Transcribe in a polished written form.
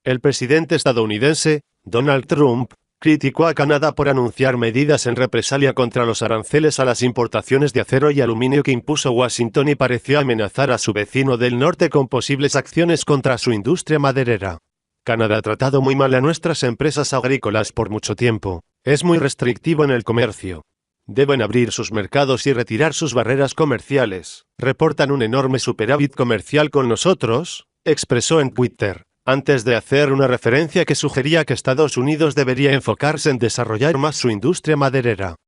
El presidente estadounidense, Donald Trump, criticó a Canadá por anunciar medidas en represalia contra los aranceles a las importaciones de acero y aluminio que impuso Washington y pareció amenazar a su vecino del norte con posibles acciones contra su industria maderera. Canadá ha tratado muy mal a nuestras empresas agrícolas por mucho tiempo. Es muy restrictivo en el comercio. Deben abrir sus mercados y retirar sus barreras comerciales. Reportan un enorme superávit comercial con nosotros, expresó en Twitter, antes de hacer una referencia que sugería que Estados Unidos debería enfocarse en desarrollar más su industria maderera.